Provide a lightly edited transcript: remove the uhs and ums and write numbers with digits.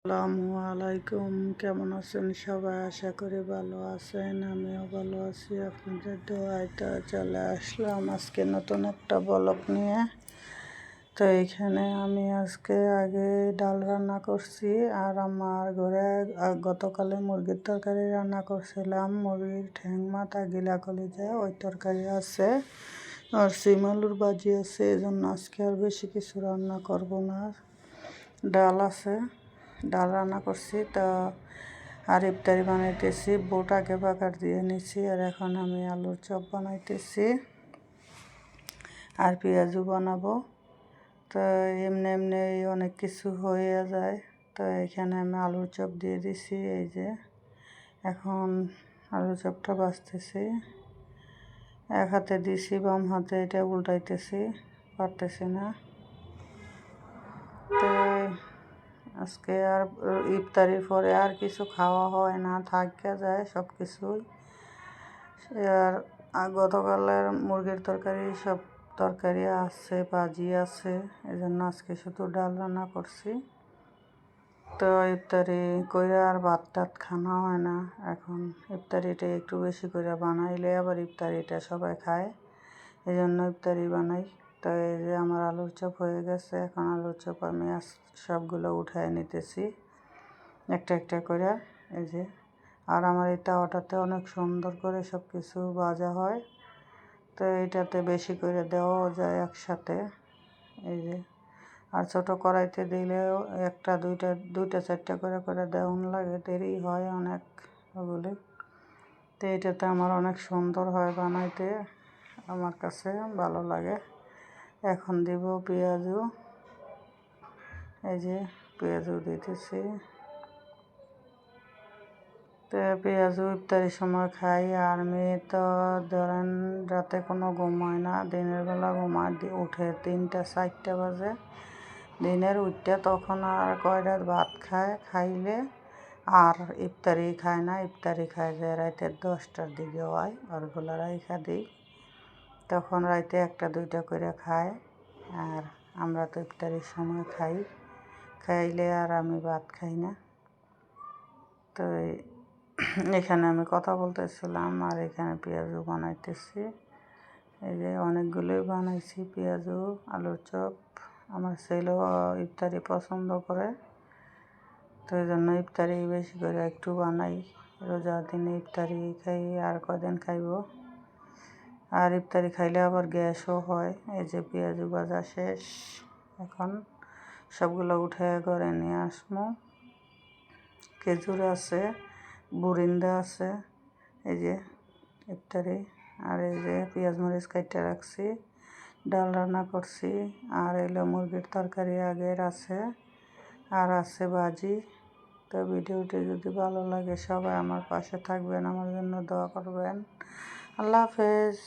আসসালামু আলাইকুম। কেমন আছেন সবাই? আশা করি ভালো আছেন। আমিও ভালো আছি। আপনাদের দোয়াইটা চলে আসলাম আজকে নতুন একটা ব্লগ নিয়ে। তো এইখানে আমি আজকে আগে ডাল রান্না করছি, আর আমার ঘরে গতকালে মুরগির তরকারি রান্না করছিলাম। মুরগির ঠ্যাং মাথা গিলা কলিজা ওই তরকারি আছে, আর সিম আলুর ভাজি আছে। এই জন্য আজকে আর বেশি কিছু রান্না করব না। ডাল আছে, ডাল রান্না করছি। তো আর ইফতারি বানাইতেছি। বুট আগে বাগার দিয়ে নিছি, আর এখন আমি আলুর চপ বানাইতেছি আর পেঁয়াজু বানাবো। তো এমনি এমনি অনেক কিছু হয়ে যায়। তো এখানে আমি আলুর চপ দিয়ে দিছি। এই যে এখন আলুর চপটা বাছতেছি, এক হাতে দিছি, বাম হাতে এটা উল্টাইতেছি, পারতেছি না। তো আজকে আর ইফতারির পরে আর কিছু খাওয়া হয় না, থাকা যায় সব কিছুই। আর গতকালের মুরগির তরকারি সব তরকারি আছে, ভাজি আছে, এই জন্য আজকে শুধু ডাল রান্না করছি। তো ইফতারি করে আর ভাত টাত খানা হয় না। এখন ইফতারিটা একটু বেশি করে বানাইলে আবার ইফতারিটা সবাই খায়, এই জন্য ইফতারি বানাই। তো এই যে আমার আলুর চপ হয়ে গেছে। এখন আলুর চপ আমি সবগুলো উঠায় নিতেছি একটা একটা করে। এই যে আর আমার এই তাওয়াটাতে অনেক সুন্দর করে সব কিছু ভাজা হয়, তো এইটাতে বেশি করে দেওয়াও যায় একসাথে। এই যে আর ছোটো কড়াইতে দিলেও একটা দুইটা চারটা করে দেওয়ান লাগে, দেরি হয় অনেক ওগুলি। তো এইটাতে আমার অনেক সুন্দর হয় বানাইতে, আমার কাছে ভালো লাগে। এখন দিব পেঁয়াজু। এই যে পেঁয়াজু দিতেছি। তো পেঁয়াজু ইফতারির সময় খাই। আর মেয়ে তো ধরেন রাতে কোনো ঘুমায় না, দিনের বেলা ঘুমায়, উঠে 3টা 4টা বাজে দিনের উঠতে, তখন আর কয়টা ভাত খায়, খাইলে আর ইফতারি খায় না। ইফতারি খায় যে রাতে 10টার দিকে হয়, ওরগুলো রাইখা দিই, তখন রাতে 1টা 2টা করে খায়। আর আমরা তো ইফতারির সময় খাই, খাইলে আর আমি ভাত খাই না। তো এখানে আমি কথা বলতেছিলাম, আর এখানে পেঁয়াজু বানাইতেছি। এই যে অনেকগুলোই বানাইছি পেঁয়াজু আলুর চপ। আমার ছেলেও ইফতারি পছন্দ করে, তো এই জন্য ইফতারি বেশি করে একটু বানাই। রোজার দিনে ইফতারি খাই, আর কদিন খাইব। আর ইফতারি খাইলে আবার গ্যাসও হয়। এই যে পেঁয়াজু ভাজা শেষ, এখন সবগুলো উঠে ঘরে নিয়ে আসবো। খেজুর আছে, বুরিন্দা আছে, এই যে ইফতারি। আর এই যে পেঁয়াজ মরিচ কাইটা রাখছি, ডাল রান্না করছি, আর এলো মুরগির তরকারি আগের আছে, আর আছে ভাজি। তো ভিডিওটি যদি ভালো লাগে সবাই আমার পাশে থাকবেন, আমার জন্য দোয়া করবেন। আল্লাহ হাফেজ।